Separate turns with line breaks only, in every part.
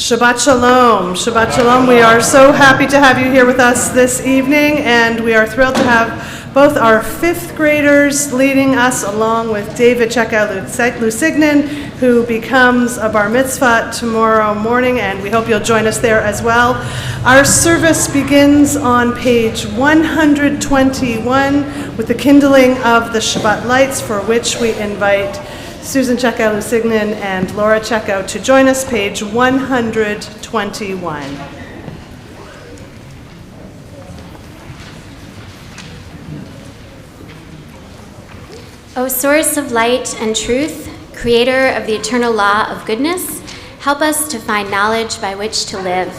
Shabbat Shalom. Shabbat Shalom. We are so happy to have you here with us this evening, and we are thrilled to have both our fifth graders leading us along with David Cheka-Lusignan, who becomes a bar mitzvah tomorrow morning, and we hope you'll join us there as well. Our service begins on page 121 with the kindling of the Shabbat lights, for which we invite Susan Cheka-Lusignan and Laura Cheko to join us, page 121.
O source of light and truth, creator of the eternal law of goodness, help us to find knowledge by which to live.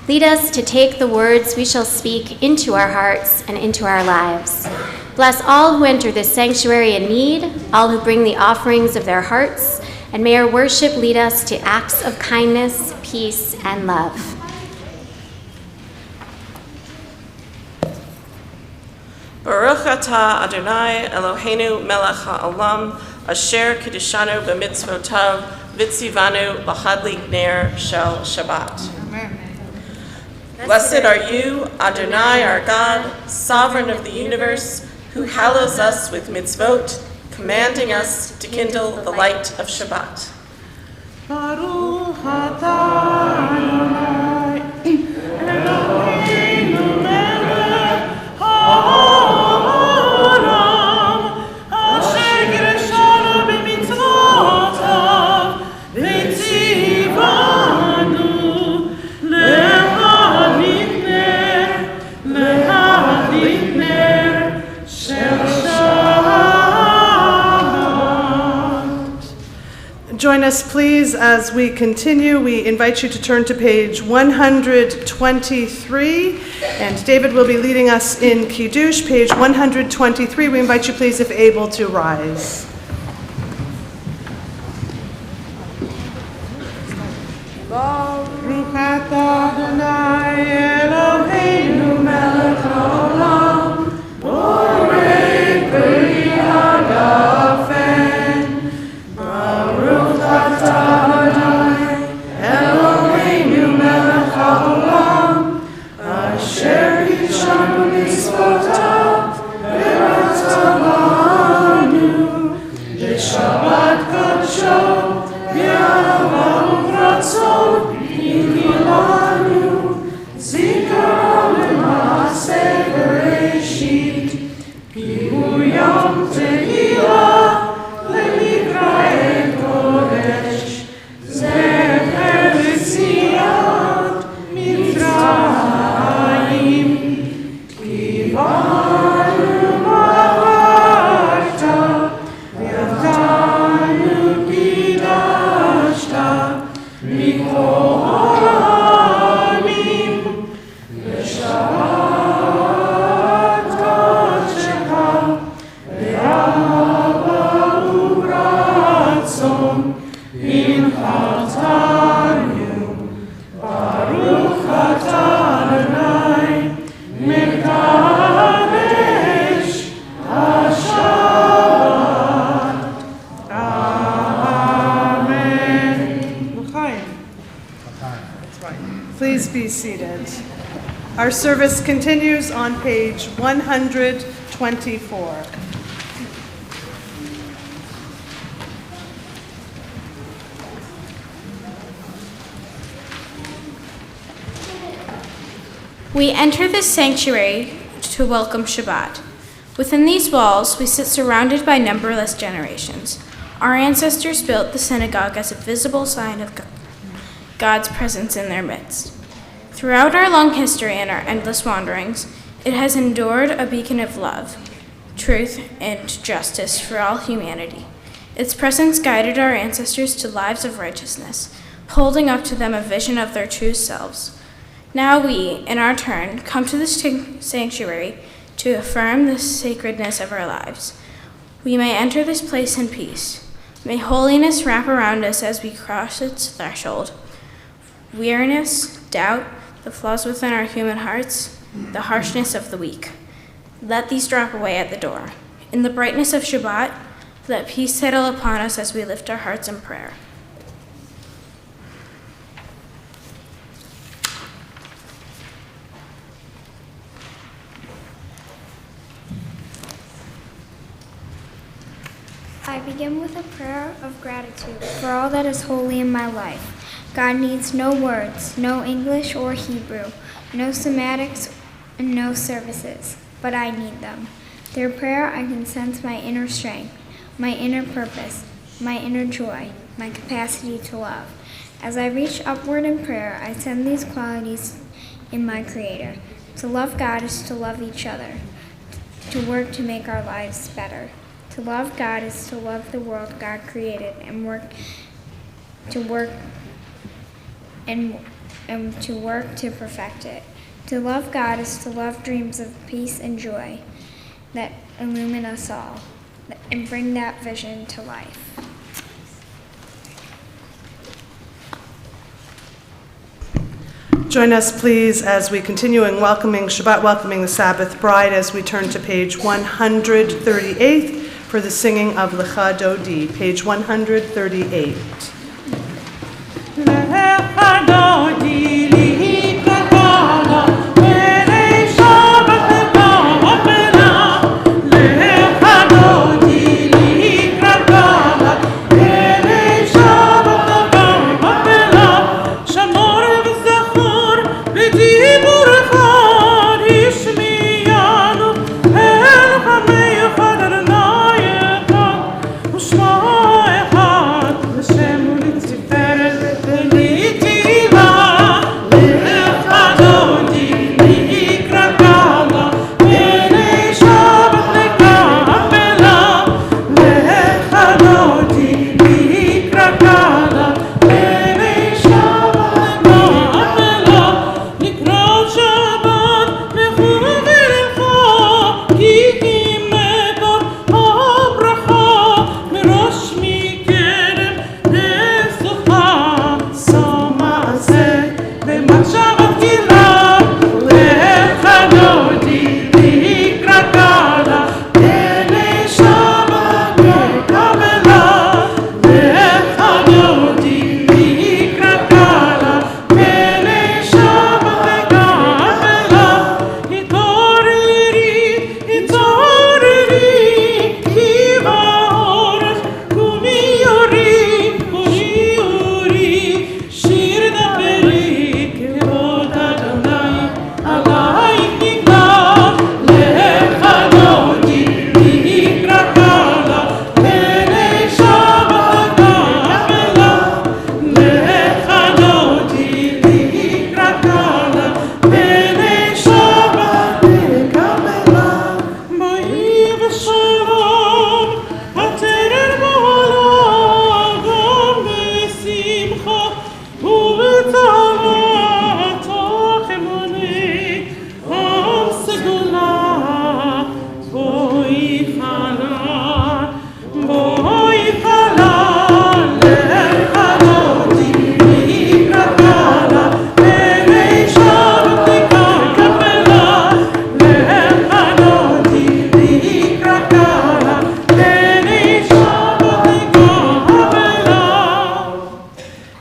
Lead us to take the words we shall speak into our hearts and into our lives. Bless all who enter this sanctuary in need, all who bring the offerings of their hearts, and may our worship lead us to acts of kindness, peace, and love.
Baruch atah Adonai Eloheinu melech ha'olam, asher kiddushanu b'mitzvotav, v'tzivanu l'chadlik ner shel Shabbat. Blessed are you, Adonai our God, sovereign of the universe, who hallows us with mitzvot, commanding us to kindle the light of Shabbat.
Baruch atah Adonai Eloheinu melech ha'olam, asher kiddushanu b'mitzvotav, v'tzivanu l'chadlik ner shel Shabbat.
Join us, please, as we continue. We invite you to turn to page 123, and David will be leading us in Kiddush, page 123. We invite you, please, if able, to rise.
Baruch atah Adonai Eloheinu melech haolam, borei peri hagafen. Baruch atah Adonai Eloheinu melech haolam, asher kiddushanu b'mitzvotav, v'ratzavanu b'shabbat kodsho, v'ahava u'ratzon Yigilanu, Zikaron le'maaseh Bereshit, Ki hu yom tehilah le'mikra'ei kodesh, Zecher l'tziat Mitzrayim, Ki banu b'avarta, v'yavtanu kidashta, Mikol ha'amim, v'shabbat kodshecha, v'ahava u'ratzon, v'imchatanu, Baruch atah Adonai, mekadesh ha'shabbat. Amen.
Please be seated. Our service continues on page 124.
We enter this sanctuary to welcome Shabbat. Within these walls, we sit surrounded by numberless generations. Our ancestors built the synagogue as a visible sign of God's presence in their midst. Throughout our long history and our endless wanderings, it has endured a beacon of love, truth, and justice for all humanity. Its presence guided our ancestors to lives of righteousness, holding up to them a vision of their true selves. Now we, in our turn, come to this sanctuary to affirm the sacredness of our lives. We may enter this place in peace. May holiness wrap around us as we cross its threshold. Weariness, doubt, the flaws within our human hearts, the harshness of the weak. Let these drop away at the door. In the brightness of Shabbat, let peace settle upon us as we lift our hearts in prayer.
I begin with a prayer of gratitude for all that is holy in my life. God needs no words, no English or Hebrew, no semantics, and no services, but I need them. Through prayer, I can sense my inner strength, my inner purpose, my inner joy, my capacity to love. As I reach upward in prayer, I send these qualities in my Creator. To love God is to love each other, to work to make our lives better. To love God is to love the world God created and to work to perfect it. To love God is to love dreams of peace and joy that illumine us all and bring that vision to life.
Join us, please, as we continue in welcoming Shabbat, welcoming the Sabbath bride, as we turn to page 138 for the singing of Lecha Dodi, page 138.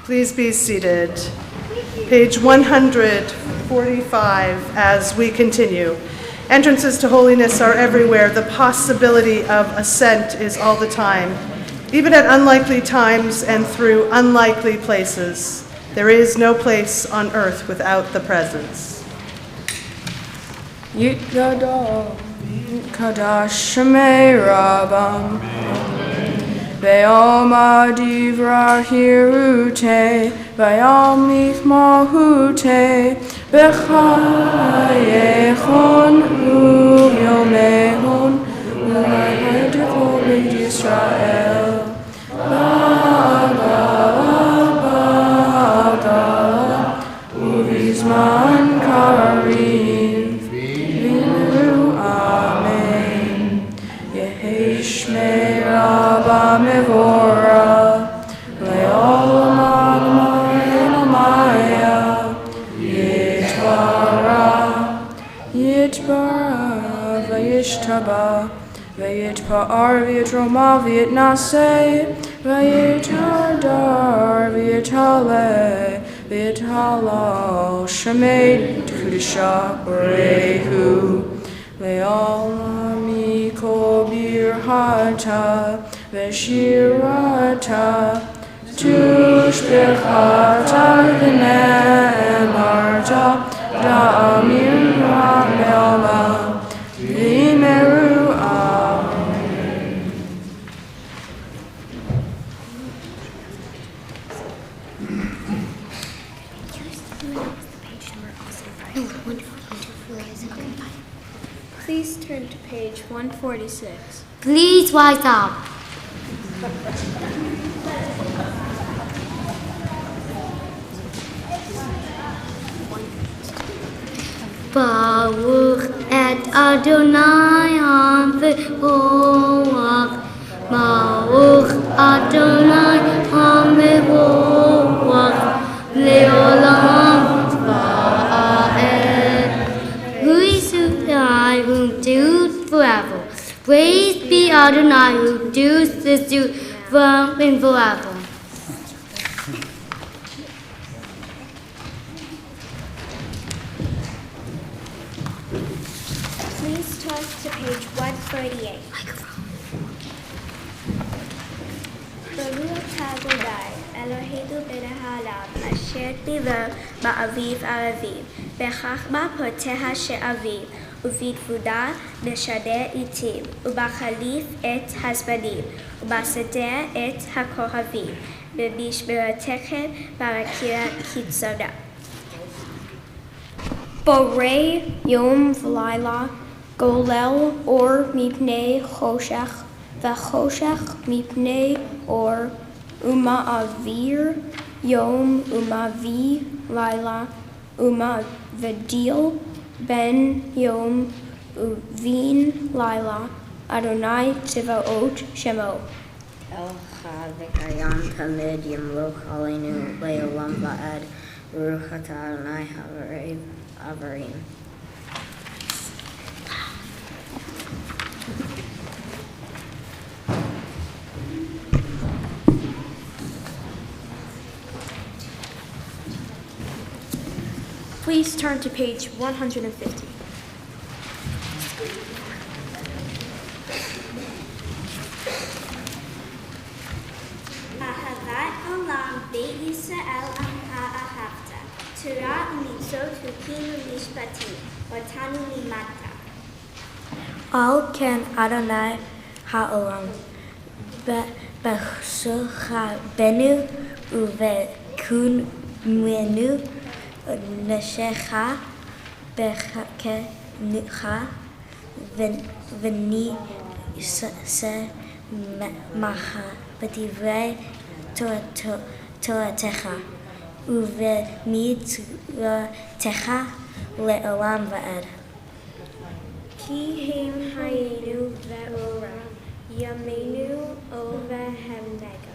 Please be seated. Page 145 as we continue. Entrances to holiness are everywhere. The possibility of ascent is all the time. Even at unlikely times and through unlikely places, there is no place on earth without the presence.
Yitgadol Kadash Shemei Rabam Be'alma Divra Hirute Be'al Mahute Bechayechon U'yomehon U'ayhadikol Yisrael Ba'agala U'vizman Karim V'inu Amen Yeheshmei Rabba Mevora Le'olam Maya Yitbara Vayishtaba Vayitpa'ar Vyitroma Vyitnase Vayitadar Vyitale Vyithalal Shemei Tudisha Rehu Le'alami Kobir Hata Veshirata Tushbechata V'nemarta Da'amir Ha'melma V'meru Amen.
Please turn to page 146.
Please rise up. Baruch et Adonai HaMevorach. Baruch Adonai HaMevorach. Leolam Va'ed. Who is who does forever. Praise be Adonai who does this do forever and forever.
Please turn to page 138. Baruch atah Adonai Eloheinu melech haolam asher diber ba'aviv araviv bechachma poteh she'aviv ובגבודה משדר עתים, ובחליף את הזמנים, ובסדר את הכוכבים, ובמשמרתכם ברקיע קיצונה. בורא יום ולילה, גולל אור מפני חושך, וחושך מפני אור, ומעביר יום ומביא לילה, ומבדיל Ben Yom Uvin Laila Adonai Tzivaot Shemo.
El Chadikayam Tamid Yimloch Aleinu Leolam Va'ed Baruch atah Adonai Havarim.
Please turn to page 150.
Ahavat olam beit Yisrael amcha ahavta. Torah umitzot hukim u'mishpatim. Otanu limata.
Al ken Adonai ha'olam b'chochabenu u'v'kunmenu Neshecha bechakenucha v'ni se macha b'divrei Toratecha u'v'mitzvotecha le'olam va'ed.
Ki hem hayenu ve'ora. Yameinu ovehem nega.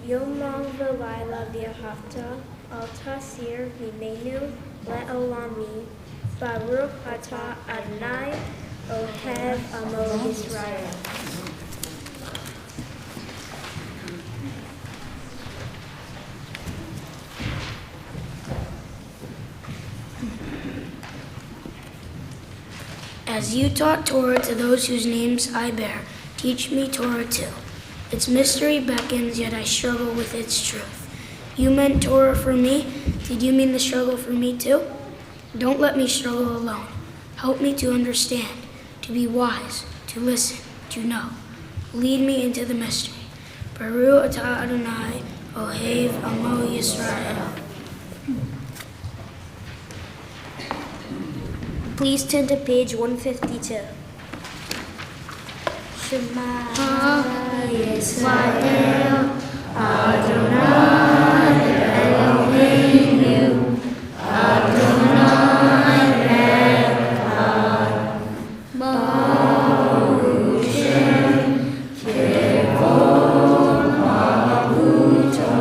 Yomam v'layla v'yahavta. Al tasir v'meinu le'olami. Baruch atah Adonai ohev amo Yisrael.
As you taught Torah to those whose names I bear, teach me Torah too. Its mystery beckons, yet I struggle with its truth. You meant Torah for me. Did you mean the struggle for me too? Don't let me struggle alone. Help me to understand, to be wise, to listen, to know. Lead me into the mystery. Baruch atah Adonai, Ohev Amo Yisrael.
Please turn to page 152. Shema Yisrael, Adonai Eloheinu, Adonai Echad, Baruch Shem Kevod Malchuto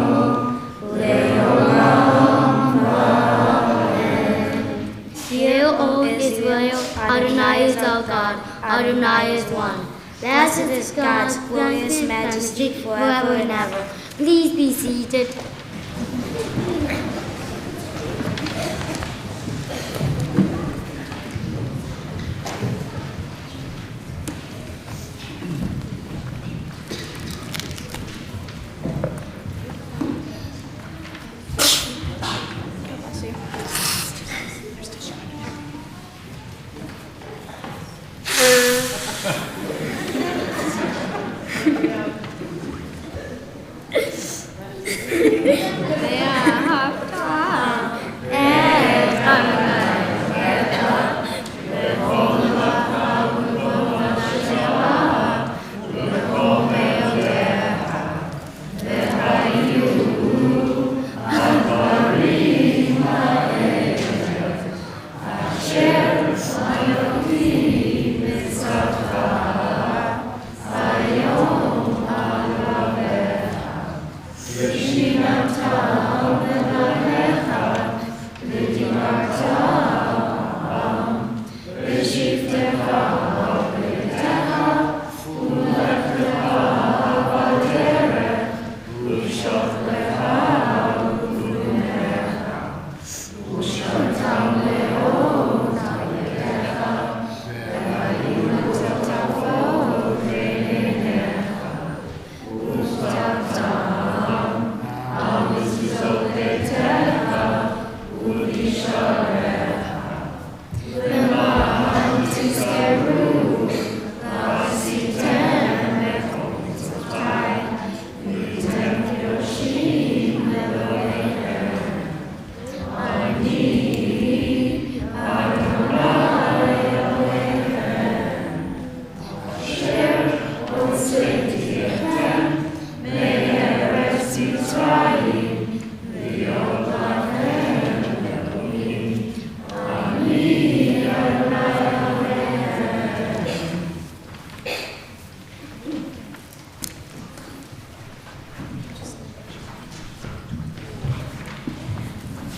Leolam Vaed. Hear, O Israel, Adonai is our God, Adonai is one. Blessed is God's glorious majesty forever and ever. Please be seated.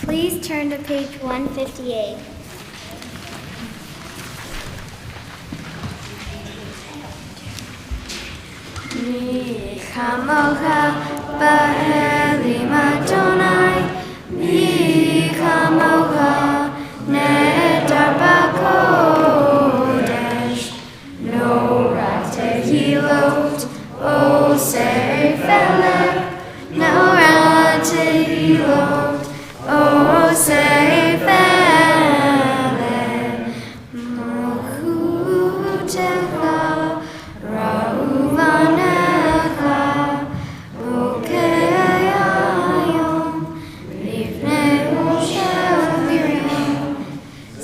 Please turn to page 158.
Mi chamocha ba'elim Adonai, mi chamocha nehtar b'kodesh, norat tehilot osei felech, norat tehilot osei felech, malchutecha ra'uvanecha, bokei hayom, lifnei Moshe Miriam,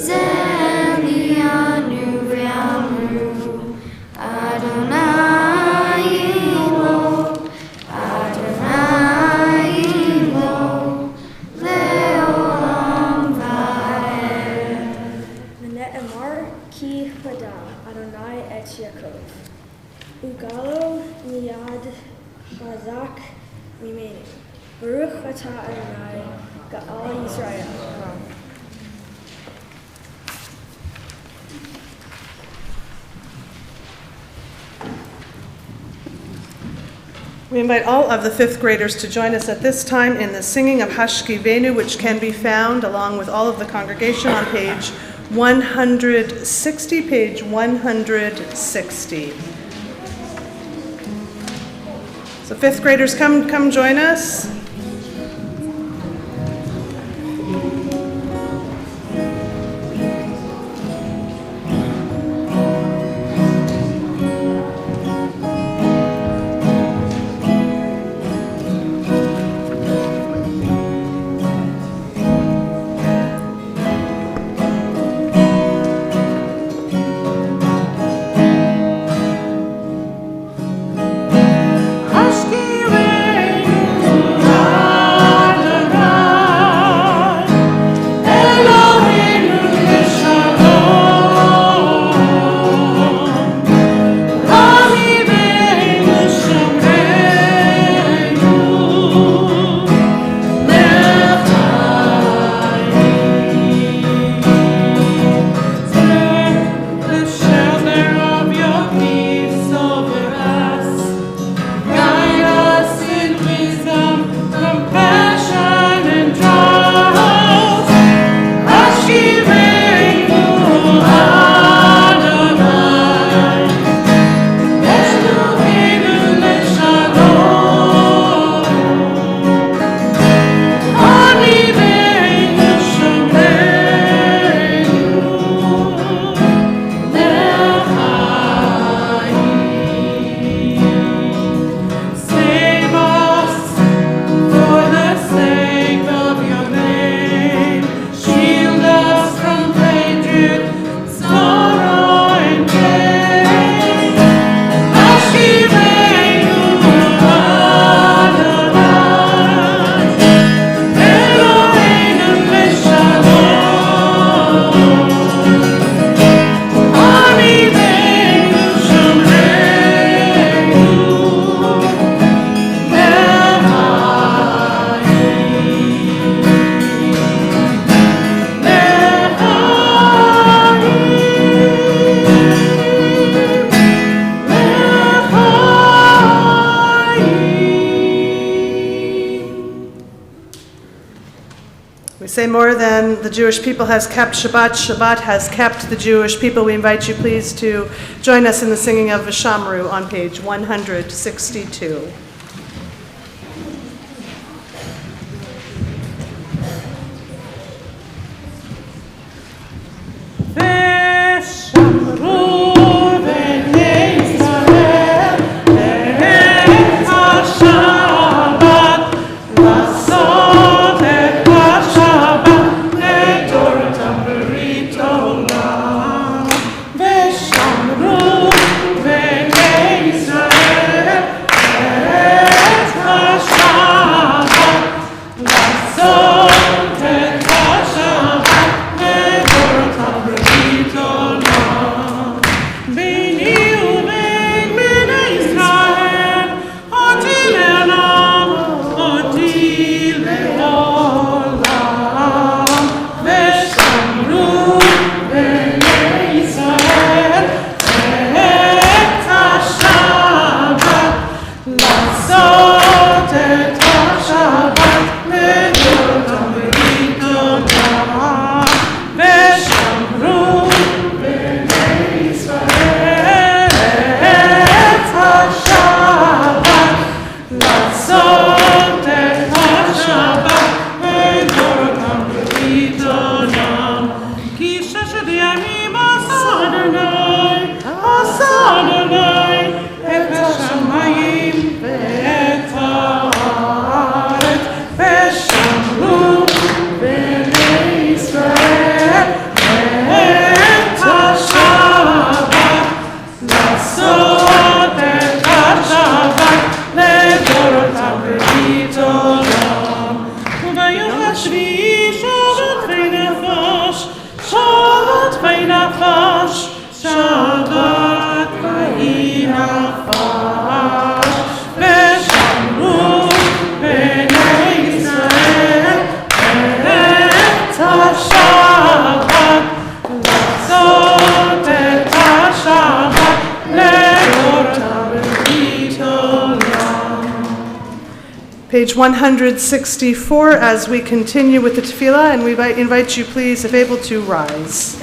zelianu ve'amru, Adonai imo, Adonai imo, le'olam va'ed.
V'ne'emar ki hadam Adonai et Yaakov. Ugalo miyad chazak mimenu. Baruch atah Adonai ga'al Yisrael.
We invite all of the fifth graders to join us at this time in the singing of Hashkivenu, which can be found along with all of the congregation on page 160, page 160. So fifth graders, come join us. say more than the Jewish people has kept Shabbat, Shabbat has kept the Jewish people. We invite you please to join us in the singing of Vishamru on page 162. Page 164 as we continue with the tefillah, and we invite you please, if able, to rise.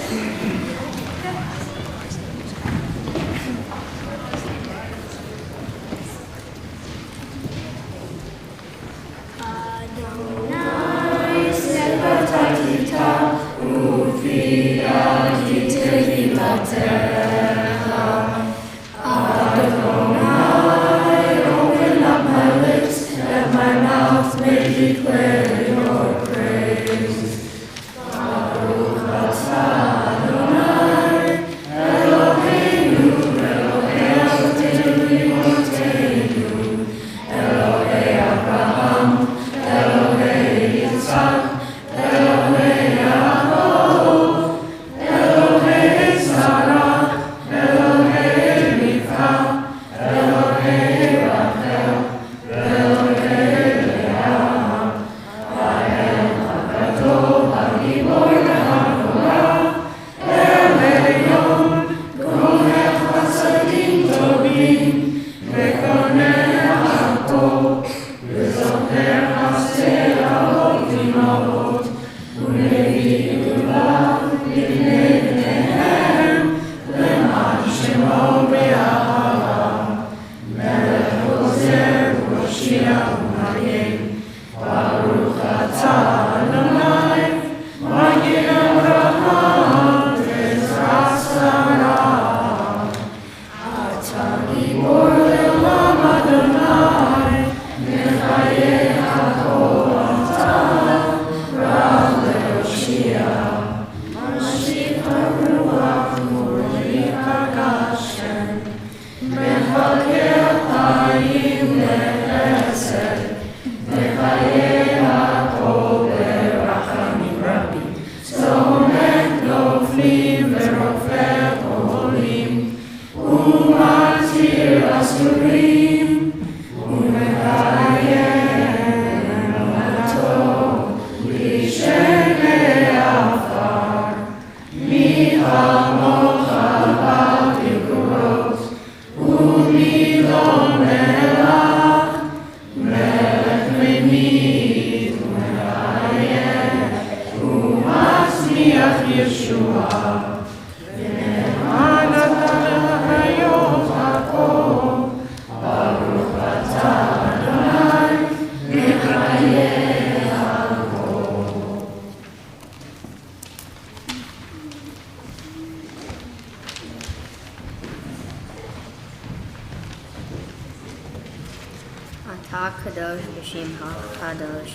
Ata kadosh b'shem hakadosh,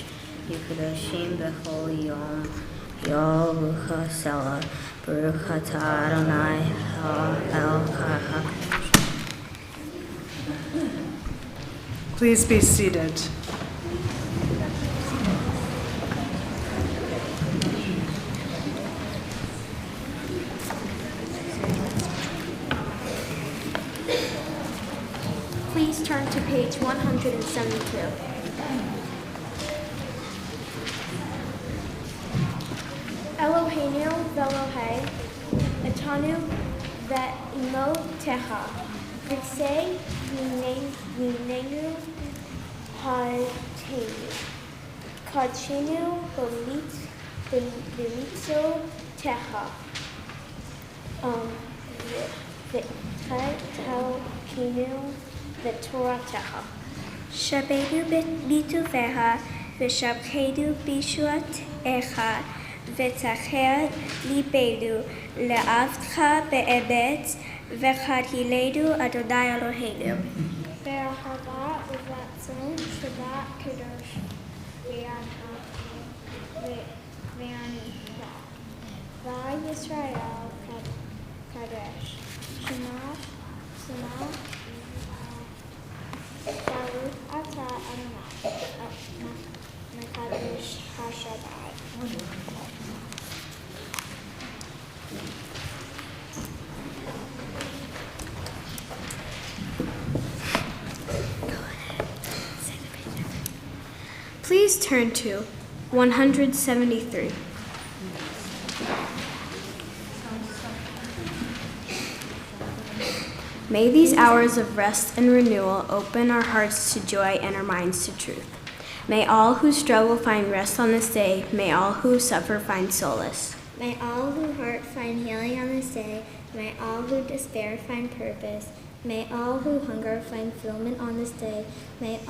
yikadoshim b'chol yom, Baruch Selah, Baruch atah Adonai Eloheinu.
Please be seated.
Please turn to page 172. Eloheinu ve'Elohei, etanu ve'imotecha, v'sei minenu ha'tenu, kachenu b'mitzo techa, v'telkenu v'toratecha. Shabedu b'tufecha, v'shabchedu b'shuatecha, v'tacher libedu le'avtcha be'emet, v'chadhiledu Adonai Eloheinu. Be'ahava u'ratzon Shabbat kadosh ve'ata ve'anicha. V'Yisrael kadesh. Shema Baruch atah Adonai mekadosh haShabbat.
Please turn to 173. May these hours of rest and renewal open our hearts to joy and our minds to truth. May all who struggle find rest on this day. May all who suffer find solace.
May all who hurt find healing on this day. May all who despair find purpose. May all who hunger find fulfillment on this day. May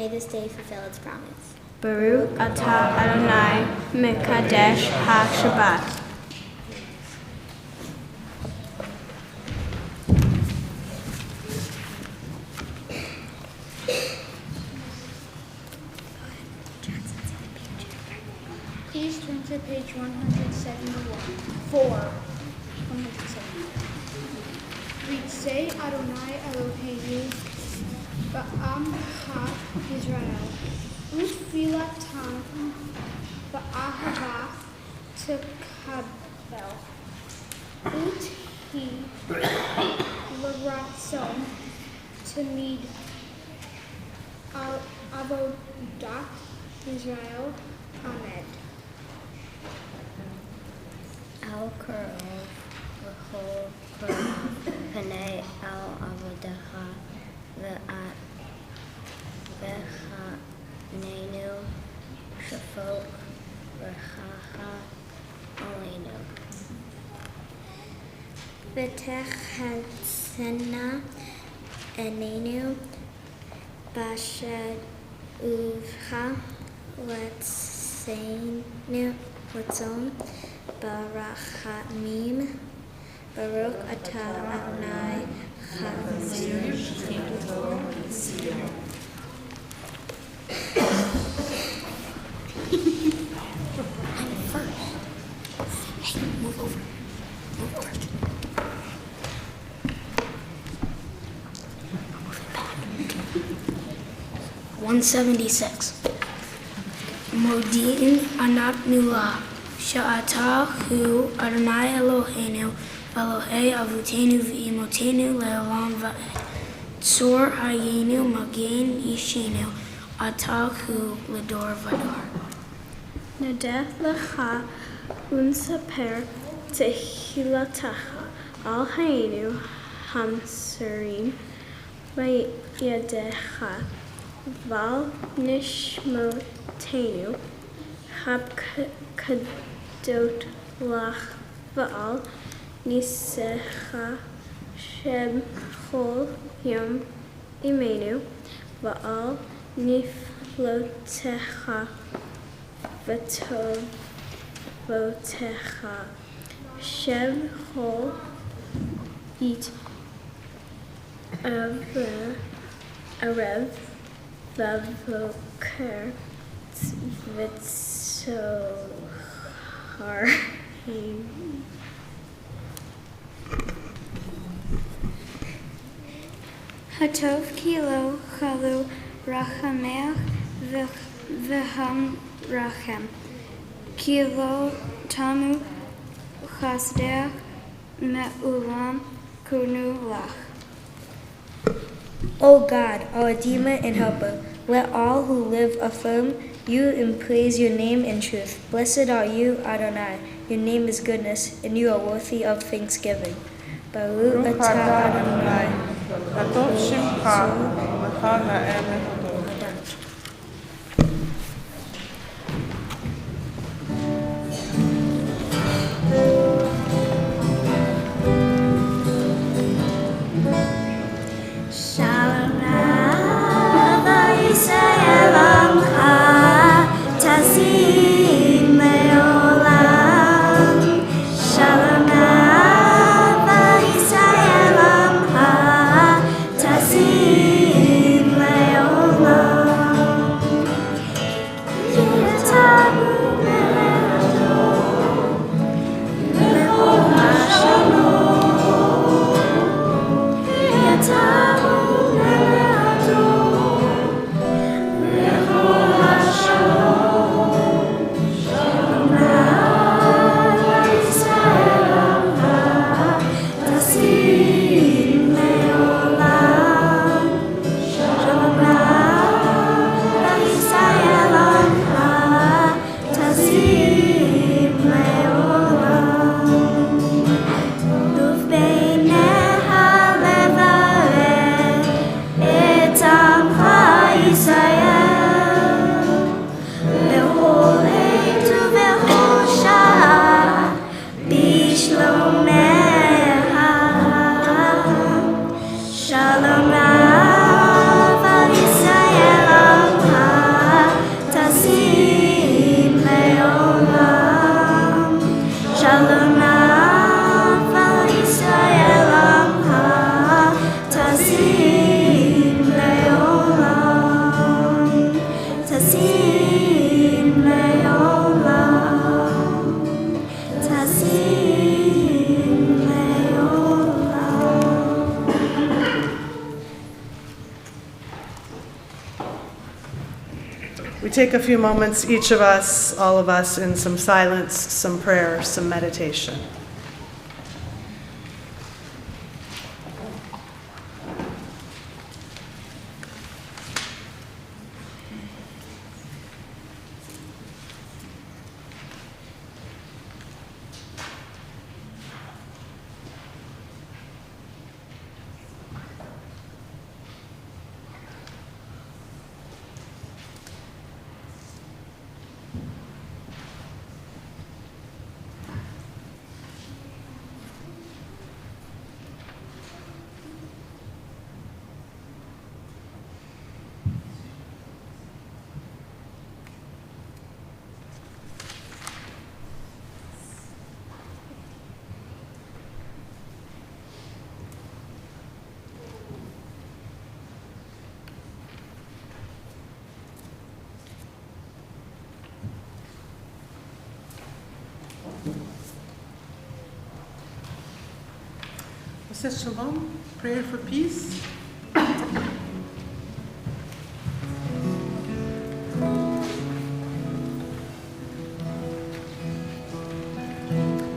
this day fulfill its promise.
Baruch atah Adonai mekadesh haShabbat.
Please turn to page 171. 171. Read, say Adonai Eloheinu, Ba'am Israel, Utfilatam, Ba'ahava Tekabel, Uthi L'Ratzon, Tamid Avodat Israel, Ahmed.
Al Kurov, V'chol Kurov, Panei Al Avodecha, V'chanenu, Shafok, V'chacha, Aleinu. V'techatzena, Enenu, Bashed Uvcha, Letzon, Barachamim, Baruch atah Adonai
Move over. 176. Modin anak nula, sha'ata hu Adonai Eloheinu, Elohei avutenu v'imotenu le'olam va'ed. Tzor hayenu magen yishenu, atah hu l'dor vador.
Nadeh lecha unsaper tehilatacha al hayenu hamsurim v'yadecha val nishmotenu habkadot lach va'al nisecha shem chol yom imenu va'al niflotecha v'tovotecha shem chol it Erev
Vavoker Vitzohar. Hatov kilo chalu rachamech v'ham rachem. Kilo tamu chasdech me'ulam kunu lach.
O God, our Redeemer and Helper, let all who live affirm you and praise your name in truth. Blessed are you, Adonai. Your name is goodness, and you are worthy of thanksgiving. Baruch atah Adonai.
Hatot Shimcha, Lecha Na'em Lehodot.
Shalom Rabbi Yisrael Amcha Tazim Leolam. Shalom Rabbi Yisrael Amcha Tazim Leolam. Yitamu Me'ado Le'ol HaShalom. Yitamu Shalom Rav al Yisrael Amcha Tazim Leolam. Shalom Rav al Yisrael Amcha Tazim Leolam. Tazim Leolam. Tazim Leolam.
We take a few moments, each of us, all of us, in some silence, some prayer, some meditation.
Says Shalom, prayer for peace.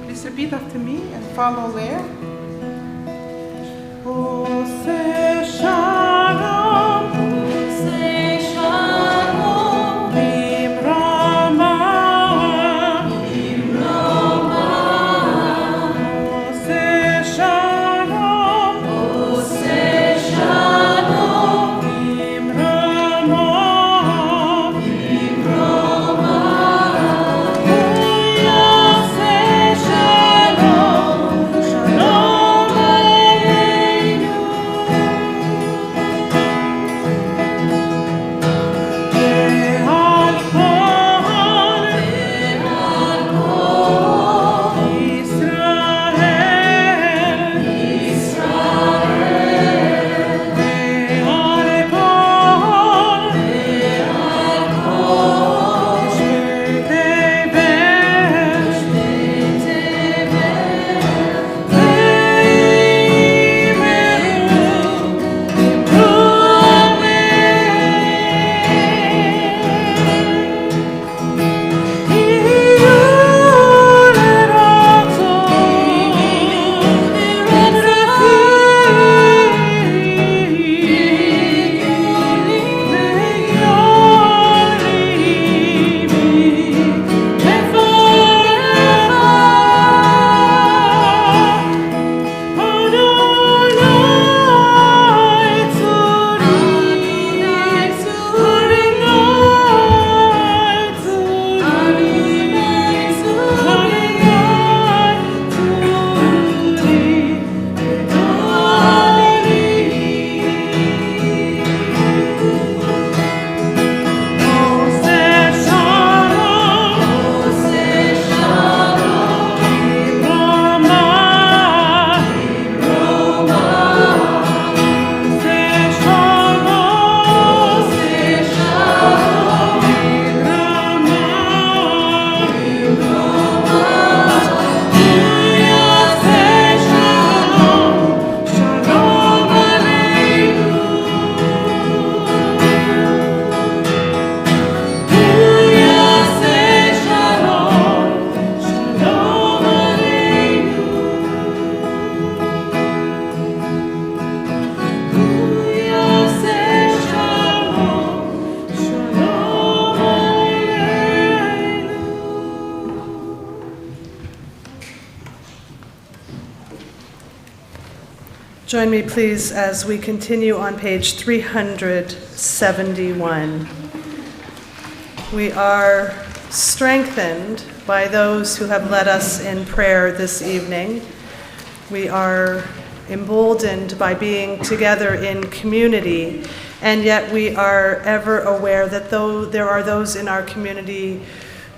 Please repeat after me and follow where? Ose Shalom, Ose Shalom, Bimrama, Bimrama, Ose Shalom, Ose Shalom, Bimrama, Bimrama, Ose Shalom, Shalom.
Join me, please, as we continue on page 371. We are strengthened by those who have led us in prayer this evening. We are emboldened by being together in community, and yet we are ever aware that though there are those in our community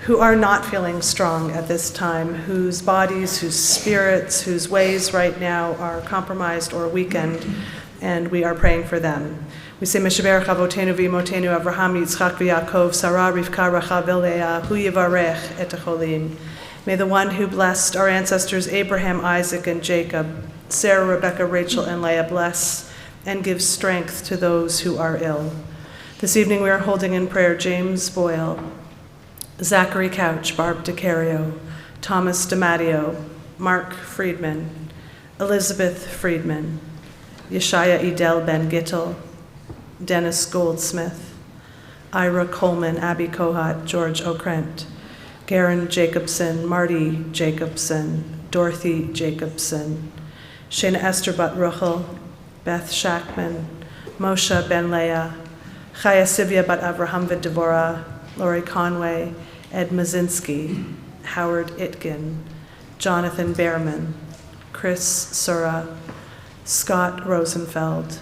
who are not feeling strong at this time, whose bodies, whose spirits, whose ways right now are compromised or weakened, and we are praying for them. We say, Meshaberach Avotenu v'Imotenu Avraham, Yitzchak v'Yaakov, Sarah, Rivka, Rachel, Leah, Hu Yivarech et Acholim. May the one who blessed our ancestors Abraham, Isaac, and Jacob, Sarah, Rebecca, Rachel, and Leah, bless and give strength to those who are ill. This evening we are holding in prayer James Boyle, Zachary Couch, Barb DeCario, Thomas DiMatteo, Mark Friedman, Elizabeth Friedman, Yeshaya Edel Ben Gittel, Dennis Goldsmith, Ira Coleman, Abby Kohat, George Okrent, Garen Jacobson, Marty Jacobson, Dorothy Jacobson, Shana Esther Bat Ruchel, Beth Shackman, Moshe Ben Leah, Chaya Sivya Bat Avraham Devorah, Lori Conway, Ed Mazinski, Howard Itkin, Jonathan Behrman, Chris Sura, Scott Rosenfeld,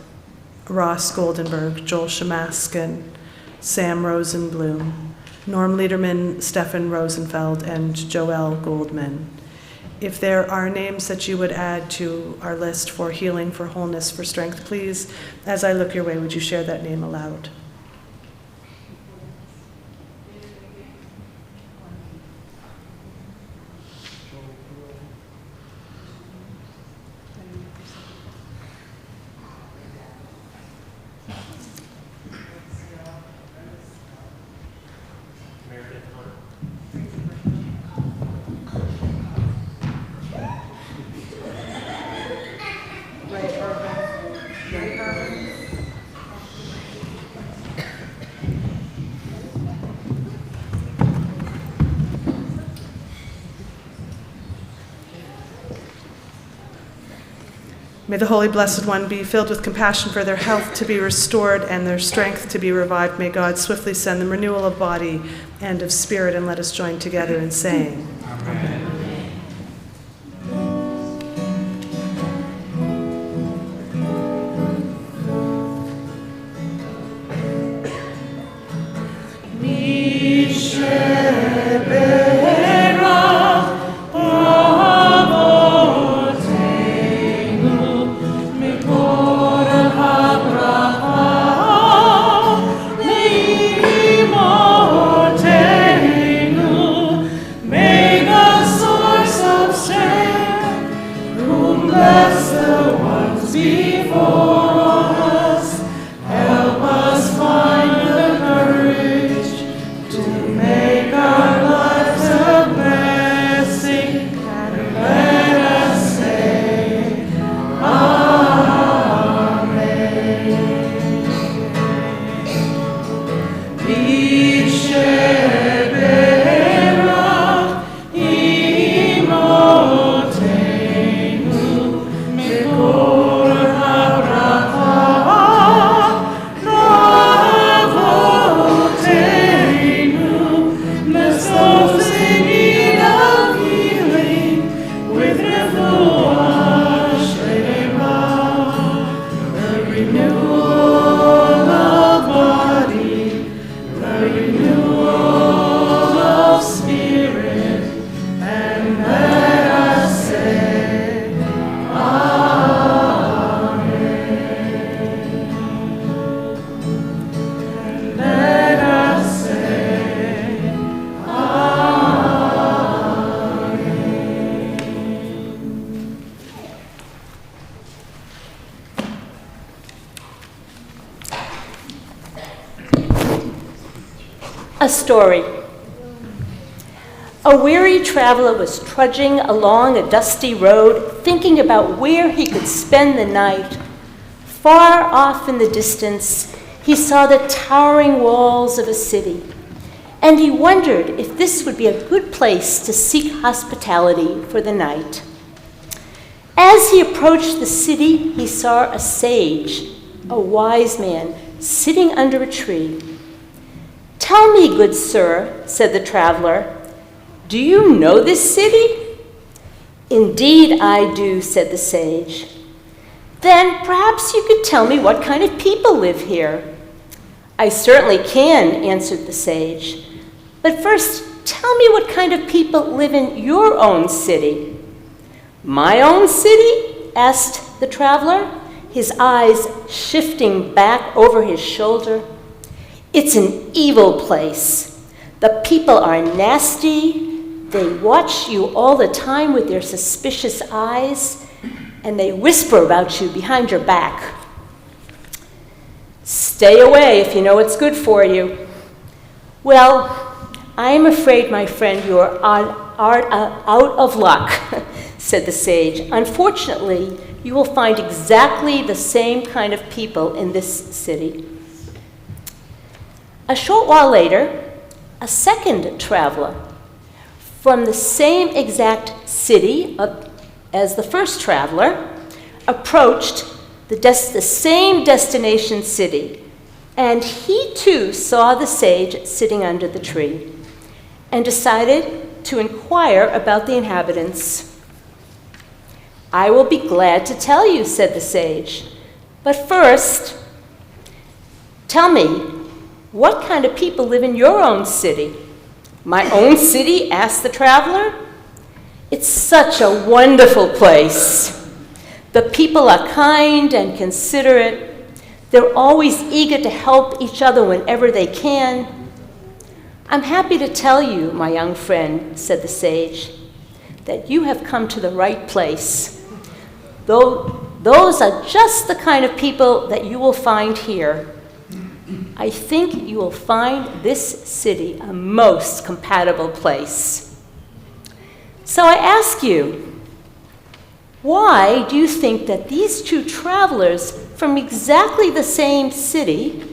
Ross Goldenberg, Joel Shamaskin, Sam Rosenblum, Norm Liederman, Stefan Rosenfeld, and Joel Goldman. If there are names that you would add to our list for healing, for wholeness, for strength, please, as I look your way, would you share that name aloud? May the Holy Blessed One be filled with compassion for their health to be restored and their strength to be revived. May God swiftly send them renewal of body and of spirit, and let us join together in saying, Amen.
A story. A weary traveler was trudging along a dusty road, thinking about where he could spend the night. Far off in the distance, he saw the towering walls of a city, and he wondered if this would be a good place to seek hospitality for the night. As he approached the city, he saw a sage, a wise man, sitting under a tree. "Tell me, good sir," said the traveler, "do you know this city?" "Indeed I do," said the sage. "Then perhaps you could tell me what kind of people live here." "I certainly can," answered the sage. "But first, tell me what kind of people live in your own city." "My own city?" asked the traveler, his eyes shifting back over his shoulder. "It's an evil place. The people are nasty. They watch you all the time with their suspicious eyes, and they whisper about you behind your back. Stay away if you know what's good for you." "Well, I am afraid, my friend, you are out of luck," said the sage. "Unfortunately, you will find exactly the same kind of people in this city." A short while later, a second traveler from the same exact city as the first traveler approached the same destination city, and he too saw the sage sitting under the tree and decided to inquire about the inhabitants. "I will be glad to tell you," said the sage. "But first, tell me, what kind of people live in your own city?" "My own city?" asked the traveler. "It's such a wonderful place. The people are kind and considerate. They're always eager to help each other whenever they can." "I'm happy to tell you, my young friend," said the sage, "that you have come to the right place. Those are just the kind of people that you will find here. I think you will find this city a most compatible place. So I ask you, why do you think that these two travelers from exactly the same city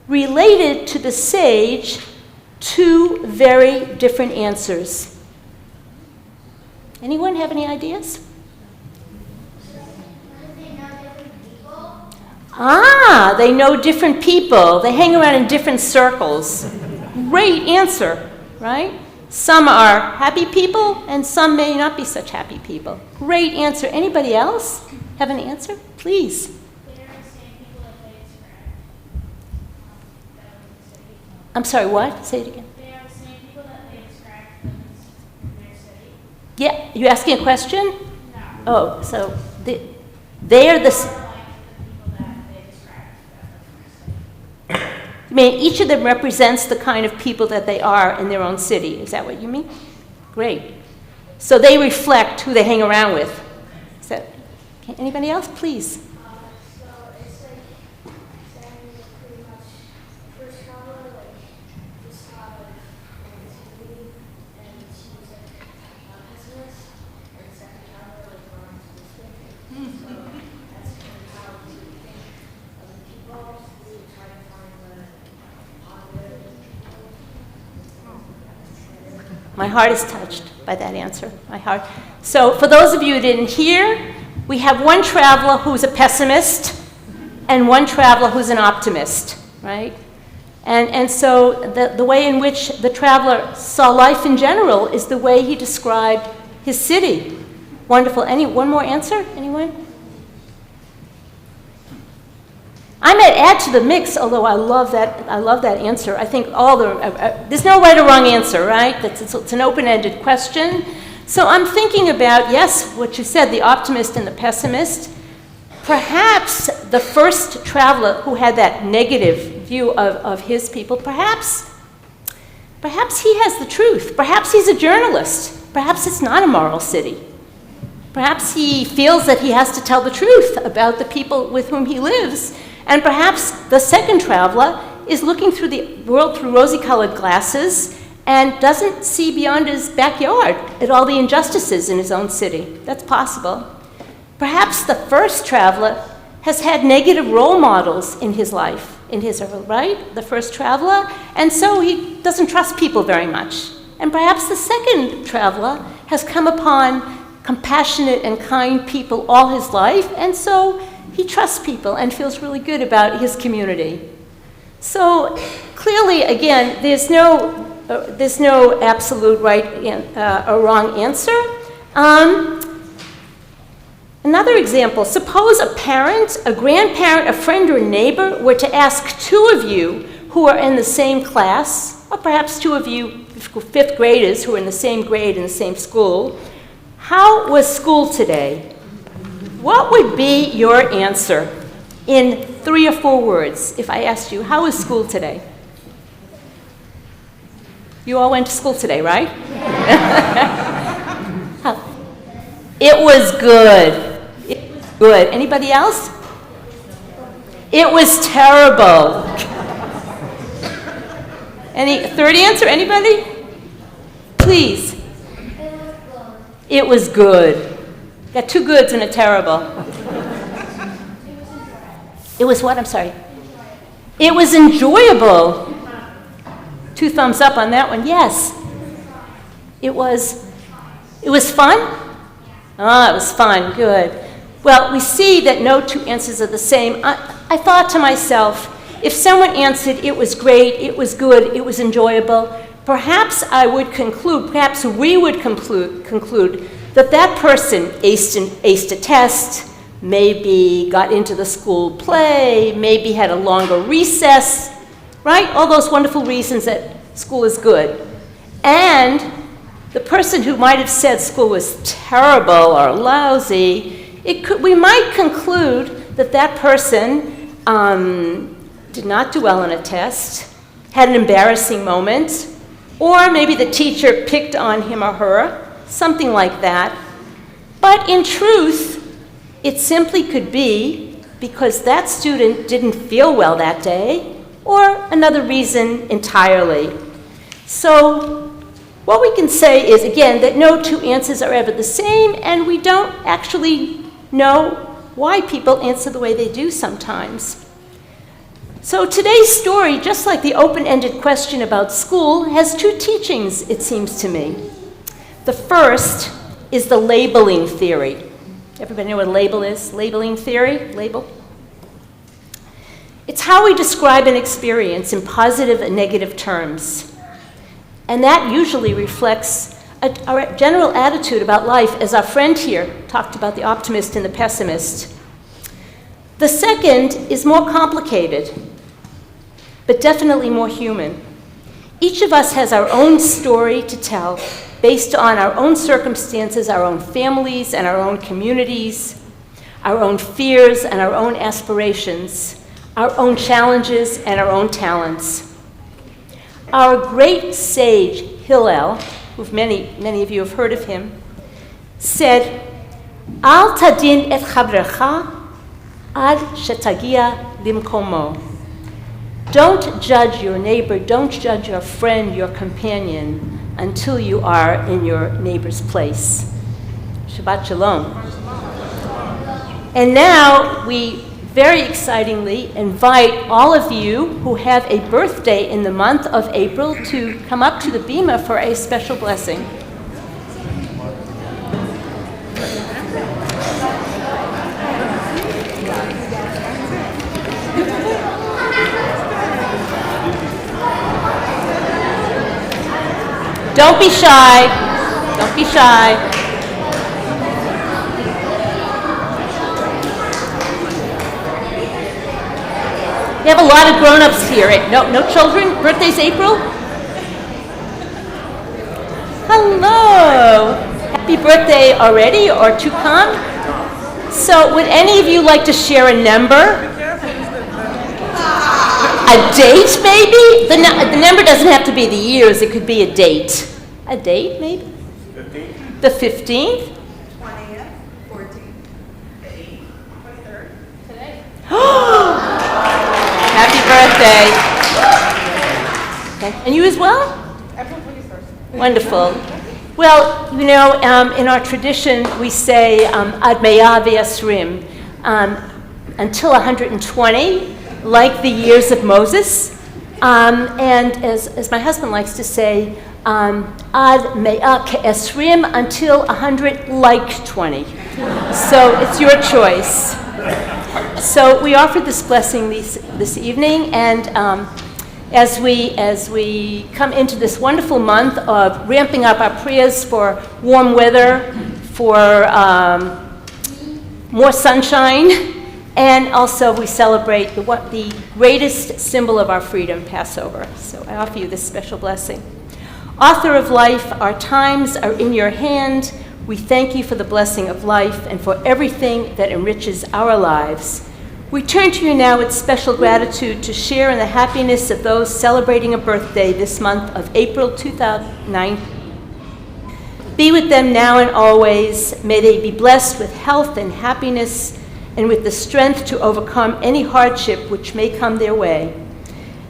related to the sage two very different answers? Anyone have any ideas? They know different people. They hang around in different circles. Great answer, right? Some are happy people, and some may not be such happy people. Great answer. Anybody else have an answer? Please. I'm sorry, what? Say it again. They are the same people that they described in their city. Yeah, you asking a question? No. Oh, so they are the... You mean each of them represents the kind of people that they are in their own city? Is that what you mean? Great. So they reflect who they hang around with. Is that, okay, anybody else? Please.
So it's like saying pretty much first traveler, like just have negativity, and she was like a pessimist, and second traveler like more optimistic. So that's kind of how we think of the people. We try to find the
My heart is touched by that answer. My heart. So for those of you who didn't hear, we have one traveler who's a pessimist and one traveler who's an optimist, right? And so the way in which the traveler saw life in general is the way he described his city. Wonderful. One more answer? Anyone? I might add to the mix, although I love that answer. I think there's no right or wrong answer, right? It's an open-ended question. So I'm thinking about, yes, what you said, the optimist and the pessimist. Perhaps the first traveler who had that negative view of his people, perhaps he has the truth. Perhaps he's a journalist. Perhaps it's not a moral city. Perhaps he feels that he has to tell the truth about the people with whom he lives. And perhaps the second traveler is looking through the world through rosy-colored glasses and doesn't see beyond his backyard at all the injustices in his own city. That's possible. Perhaps the first traveler has had negative role models in his life, right? The first traveler, and so he doesn't trust people very much. And perhaps the second traveler has come upon compassionate and kind people all his life, and so he trusts people and feels really good about his community. So clearly, again, there's no absolute right or wrong answer. Another example, suppose a parent, a grandparent, a friend, or a neighbor were to ask two of you who are in the same class, or perhaps two of you fifth graders who are in the same grade in the same school, how was school today? What would be your answer in 3 or 4 words if I asked you, how was school today? You all went to school today, right? It was good. It was good. Anybody else? It was terrible. Any third answer? Anybody? Please. It was good. Got 2 goods and a terrible. It was what? I'm sorry. It was enjoyable. 2 thumbs up on that one. Yes. It was fun? Ah, it was fun. Good. Well, we see that no 2 answers are the same. I thought to myself, if someone answered, it was great, it was good, it was enjoyable, perhaps we would conclude that that person aced a test, maybe got into the school play, maybe had a longer recess, right? All those wonderful reasons that school is good. And the person who might have said school was terrible or lousy, we might conclude that that person did not do well on a test, had an embarrassing moment, or maybe the teacher picked on him or her, something like that. But in truth, it simply could be because that student didn't feel well that day, or another reason entirely. So what we can say is, again, that no 2 answers are ever the same, and we don't actually know why people answer the way they do sometimes. So today's story, just like the open-ended question about school, has 2 teachings, it seems to me. The first is the labeling theory. Everybody know what a label is? Labeling theory? Label? It's how we describe an experience in positive and negative terms. And that usually reflects our general attitude about life, as our friend here talked about the optimist and the pessimist. The second is more complicated, but definitely more human. Each of us has our own story to tell based on our own circumstances, our own families and our own communities, our own fears and our own aspirations, our own challenges and our own talents. Our great sage, Hillel, who many of you have heard of him, said, Al tadin et chavrecha ad shetagia limkomo. Don't judge your neighbor, don't judge your friend, your companion, until you are in your neighbor's place. Shabbat Shalom. And now we very excitingly invite all of you who have a birthday in the month of April to come up to the bima for a special blessing. Don't be shy. Don't be shy. We have a lot of grown-ups here. No children? Birthday's April? Hello. Happy birthday already or to come? So would any of you like to share a number? A date, maybe? The number doesn't have to be the years. It could be a date. A date, maybe?
15th.
The 15th?
20th, 14th, the 8th, 23rd, today.
Happy birthday. Okay. And you as well?
April 21st.
Wonderful. Well, you know, in our tradition, we say ad me'ah v'yasrim, until 120, like the years of Moses. And as my husband likes to say, Ad me'a ke'esrim, until 100 like 20. So it's your choice. So we offered this blessing this evening, and as we come into this wonderful month of ramping up our prayers for warm weather, for more sunshine, and also we celebrate the greatest symbol of our freedom, Passover. So I offer you this special blessing. Author of life, our times are in your hand. We thank you for the blessing of life and for everything that enriches our lives. We turn to you now with special gratitude to share in the happiness of those celebrating a birthday this month of April 2009. Be with them now and always. May they be blessed with health and happiness and with the strength to overcome any hardship which may come their way.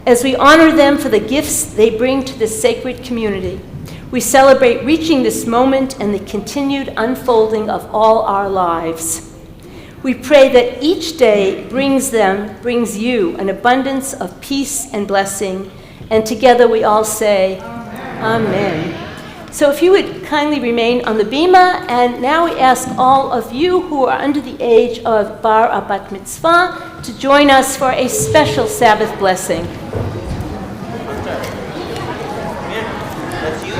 As we honor them for the gifts they bring to this sacred community, we celebrate reaching this moment and the continued unfolding of all our lives. We pray that each day brings you an abundance of peace and blessing, and together we all say, Amen. So if you would kindly remain on the bima, and now we ask all of you who are under the age of bar or bat mitzvah to join us for a special Sabbath blessing.
That's you?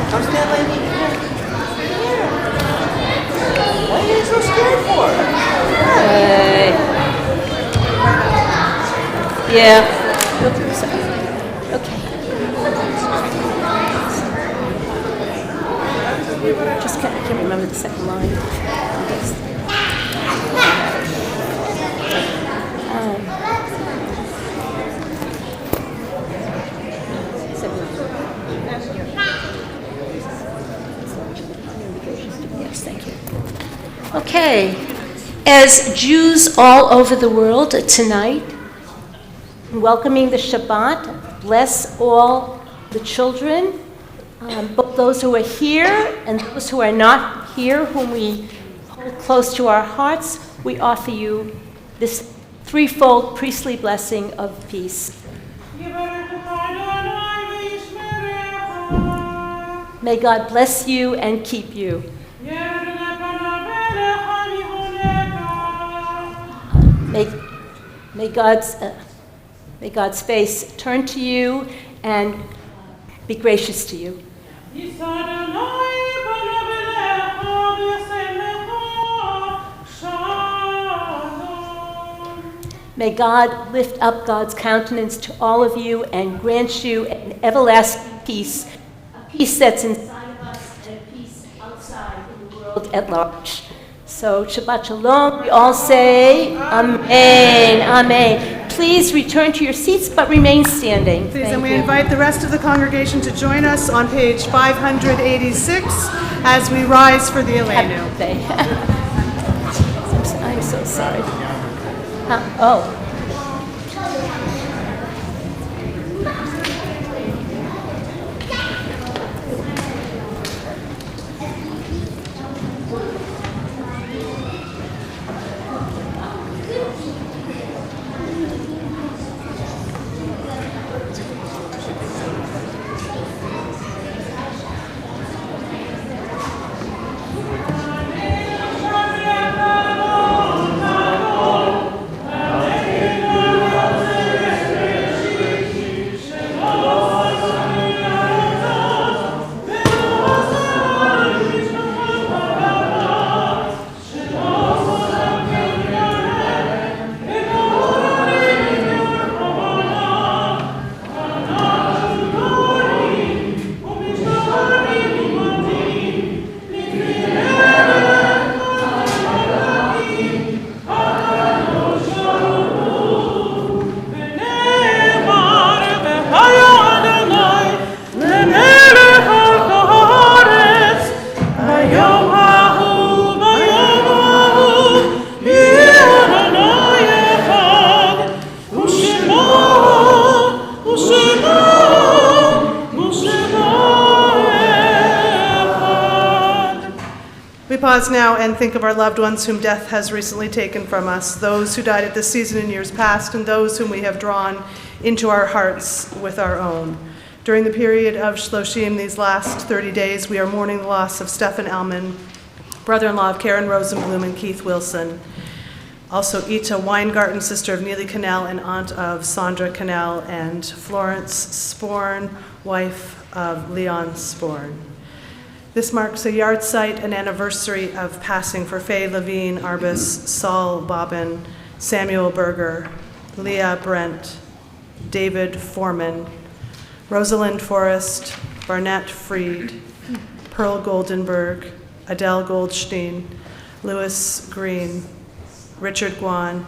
Come stand like me. What are you so scared for?
Yeah. Okay. I can't remember the second line. Yes, thank you. Okay. As Jews all over the world tonight, welcoming the Shabbat, bless all the children, both those who are here and those who are not here, whom we hold close to our hearts. We offer you this threefold priestly blessing of peace. May God bless you and keep you. May God's face turn to you and be gracious to you. May God lift up God's countenance to all of you and grant you an everlasting peace, a peace that's inside of us and a peace outside in the world at large. So, Shabbat Shalom, we all say, Amen, Amen. Please return to your seats, but remain standing.
Please, and we invite the rest of the congregation to join us on page 586 as we rise for the Elenu.
Happy birthday. I'm so sorry. Oh.
Pause now and think of our loved ones whom death has recently taken from us, those who died at this season in years past, and those whom we have drawn into our hearts with our own. During the period of Shloshim, these last 30 days, we are mourning the loss of Stefan Elman, brother-in-law of Karen Rosenblum and Keith Wilson. Also, Ita Weingarten, sister of Neely Cannell and aunt of Sandra Cannell, and Florence Sporn, wife of Leon Sporn. This marks a yahrzeit, an anniversary of passing for Faye Levine Arbus, Saul Bobbin, Samuel Berger, Leah Brent, David Foreman, Rosalind Forrest, Barnett Freed, Pearl Goldenberg, Adele Goldstein, Louis Green, Richard Guan,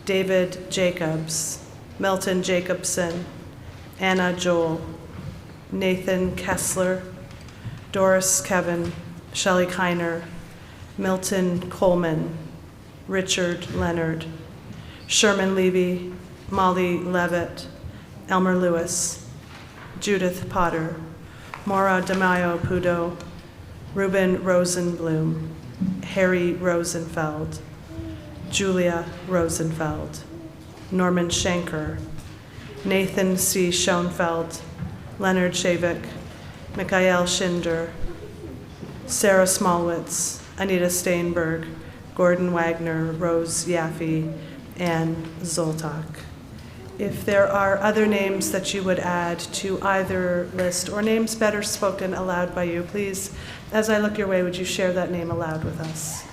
David Jacobs, Milton Jacobson, Anna Joel, Nathan Kessler, Doris Kevin, Shelley Kiner, Milton Coleman, Richard Leonard, Sherman Levy, Molly Levitt, Elmer Lewis, Judith Potter, Maura DeMaio Pudo, Ruben Rosenblum, Harry Rosenfeld, Julia Rosenfeld, Norman Schenker, Nathan C. Schoenfeld, Leonard Shavik, Mikhail Schinder, Sarah Smallwitz, Anita Steinberg, Gordon Wagner, Rose Yaffe, and Zoltak. If there are other names that you would add to either list or names better spoken aloud by you, please, as I look your way, would you share that name aloud with us?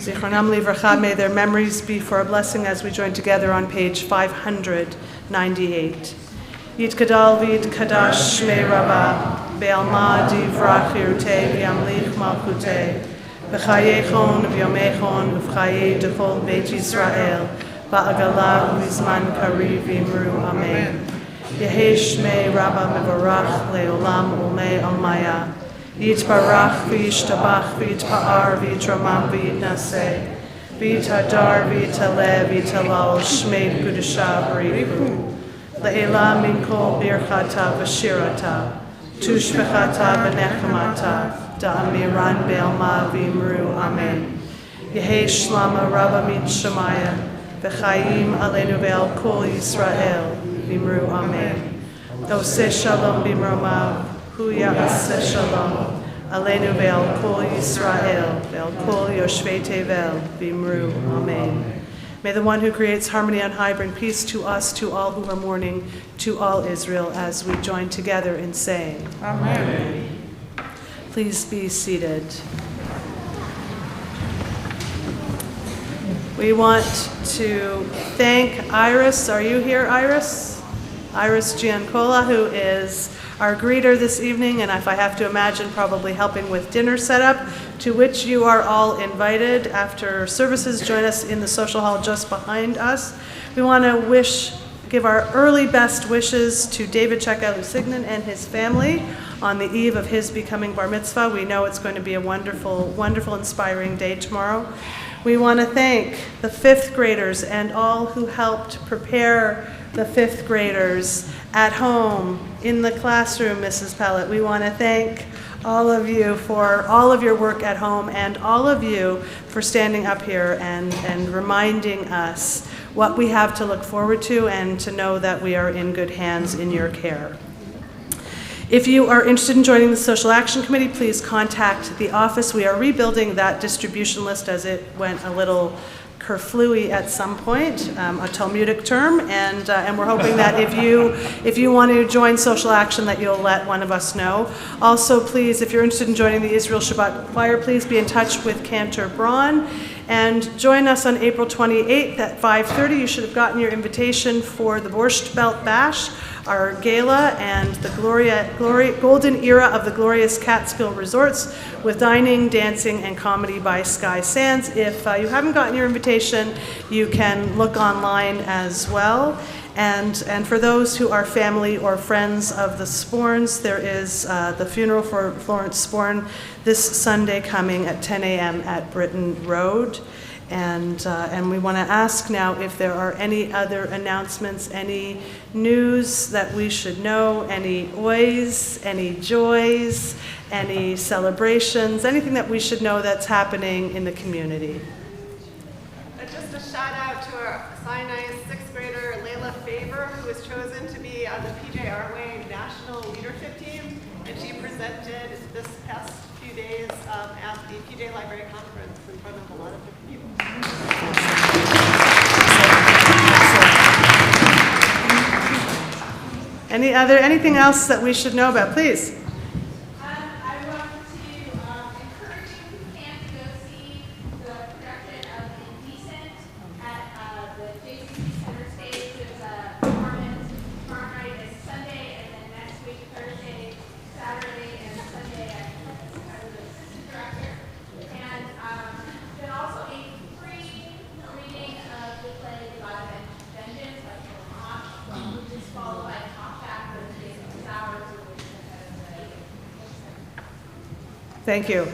Zichronam livracha, may their memories be for a blessing as we join together on page 598. Yitkadal v'yitkadash shmei Rabbah, be'alma divrach yirtei v'yamlich malchutei, v'chayechon v'yomechon v'chayei dechol beit Yisrael, ba'agala u'izman kariv v'imru amen. Yehei shmei Rabbah mevorach le'olam u'mei almaya, Yitbarach v'yishtabach v'yitpa'ar v'yitramam v'yitnaseh, v'yitadar v'yitaleh v'yitalal shmei kudusha b'richu, le'ela min kol birchata v'shirata, tushbechata v'nechemata, da'amiran be'alma v'imru amen. Yehei shlama Rabba min Shemaya, v'chayim aleinu ve'al kol Yisrael v'imru amen. Oseh shalom b'mromav, Hu ya'aseh shalom, aleinu ve'al kol Yisrael, ve'al kol yoshvei tevel, v'imru amen. May the one who creates harmony on high bring peace to us, to all who are mourning, to all Israel, as we join together in saying, Amen. Please be seated. We want to thank Iris. Are you here, Iris? Iris Giancola, who is our greeter this evening, and if I have to imagine, probably helping with dinner setup, to which you are all invited after services. Join us in the social hall just behind us. We want to give our early best wishes to David Cheka-Lusignan and his family on the eve of his becoming bar mitzvah. We know it's going to be a wonderful, wonderful, inspiring day tomorrow. We want to thank the fifth graders and all who helped prepare the fifth graders at home, in the classroom, Mrs. Pellet. We want to thank all of you for all of your work at home, and all of you for standing up here and reminding us what we have to look forward to, and to know that we are in good hands in your care. If you are interested in joining the Social Action Committee, please contact the office. We are rebuilding that distribution list as it went a little kerflooey at some point, a Talmudic term, and we're hoping that if you want to join Social Action, that you'll let one of us know. Also, please, if you're interested in joining the Israel Shabbat Choir, please be in touch with Cantor Braun, and join us on April 28th at 5:30. You should have gotten your invitation for the Borscht Belt Bash, our gala, and the golden era of the glorious Catskill Resorts, with dining, dancing, and comedy by Sky Sands. If you haven't gotten your invitation, you can look online as well. And for those who are family or friends of the Sporns, there is the funeral for Florence Sporn this Sunday coming at 10 a.m. at Britton Road. And we want to ask now if there are any other announcements, any news that we should know, any oys, any joys, any celebrations, anything that we should know that's happening in the community.
Just a shout out to our Sinai 6th grader Layla Favor, who was chosen to be on the PJ Our Way National Leadership Team, and she presented this past few days at the PJ Library Conference in front of a lot of different people.
Anything else that we should know about, please?
I want to encourage you who can't go see the production of Indecent at the JCC Center stage. There's a performance tomorrow night is Sunday, and then next week Thursday, Saturday, and Sunday at the assistant director. And then also a free reading of the play God of Vengeance by Vermont, which is followed by
Thank you.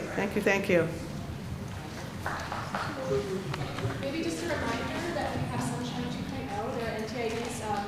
Maybe just a reminder that we have Sunshine 2.0. They're NTIDs from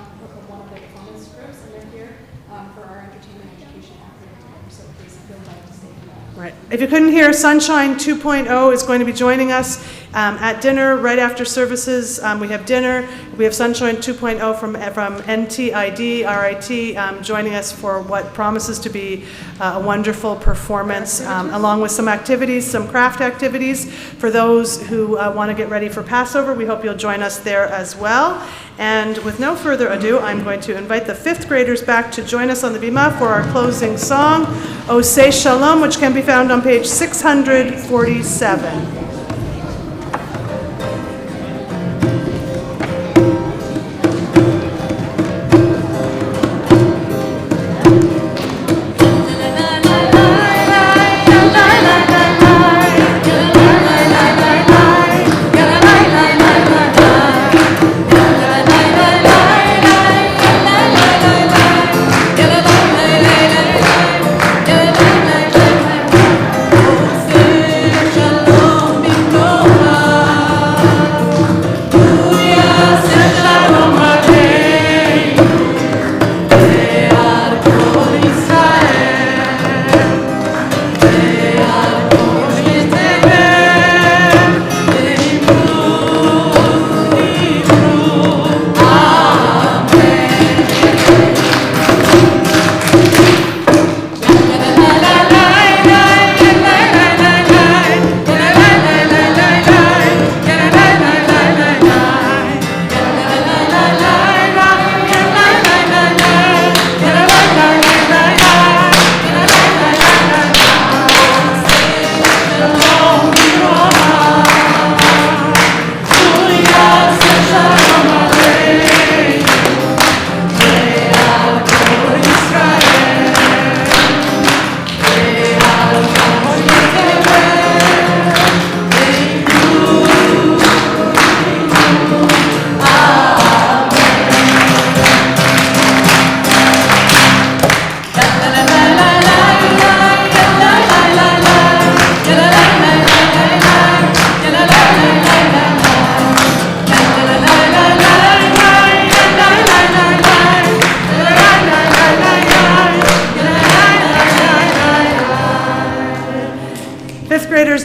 one of the performance groups, and they're here for our entertainment education afternoon. So please feel invited to stay for that.
Right. If you couldn't hear, Sunshine 2.0 is going to be joining us at dinner right after services. We have dinner. We have Sunshine 2.0 from NTID, RIT, joining us for what promises to be a wonderful performance, along with some activities, some craft activities for those who want to get ready for Passover. We hope you'll join us there as well. And with no further ado, I'm going to invite the 5th graders back to join us on the bima for our closing song, O Say Shalom, which can be found on page 647.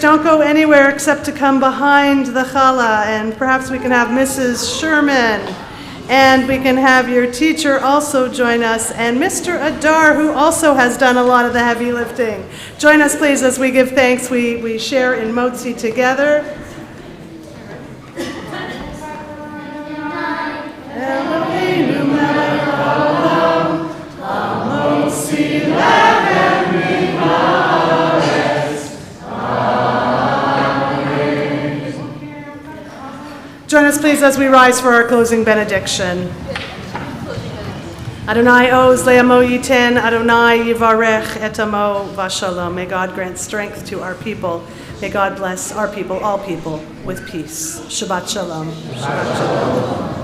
Don't go anywhere except to come behind the challah, and perhaps we can have Mrs. Sherman, and we can have your teacher also join us, and Mr. Adar, who also has done a lot of the heavy lifting. Join us, please, as we give thanks. We share in Motzi together. Join us, please, as we rise for our closing benediction. Adonai oz le'amo yiten, Adonai yivarech et amo v'shalom. May God grant strength to our people. May God bless our people, all people, with peace. Shabbat shalom. Shabbat shalom.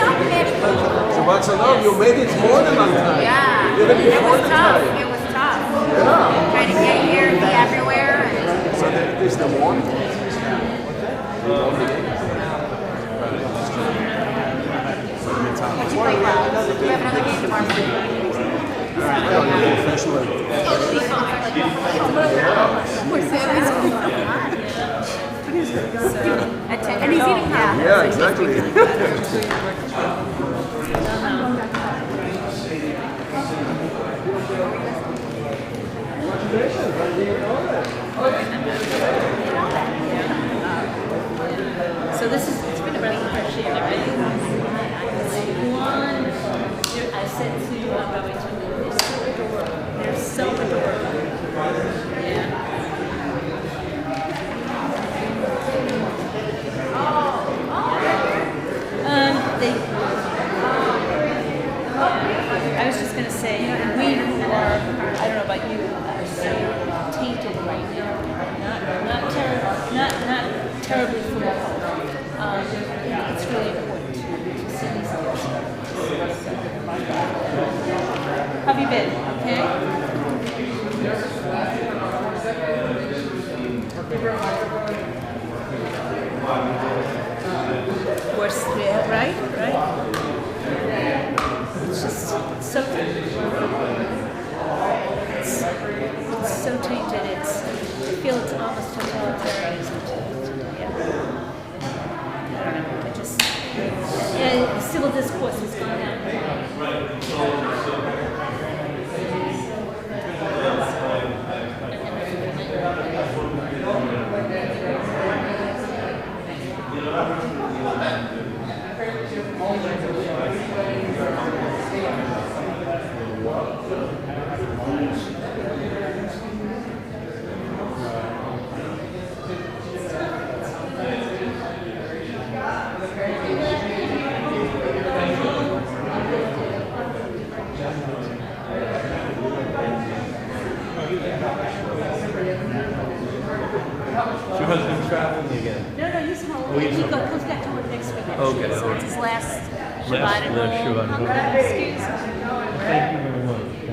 Shabbat Shalom, you made it more than on time.
Yeah,
Even
it
before
was
the
tough.
time.
It was tough.
Yeah.
Trying to get here and be everywhere.
So this is the one?
But you played well. You have another game tomorrow morning. And he's eating half.
Yeah, exactly.
So this is, it's been a breath of fresh air, right? One, I said to you, I'm going to leave. They're so adorable. Yeah. I was just going to say, we are, I don't know about you, are so tainted right now. Not terribly full of hope. It's really important to see these things. How have you been? Okay? Worse, yeah, right? It's just so it's so tainted. I feel it's almost totalitarianism. Yeah. I don't know. Civil discourse is going on.
Your husband's traveling again?
No, he's home.
Oh, he's
He
home.
comes back to work next week.
Okay,
Actually, so
okay.
it's his last Shabbat
Last
at home.
Shabbat.
Excuse me.
Thank you very much.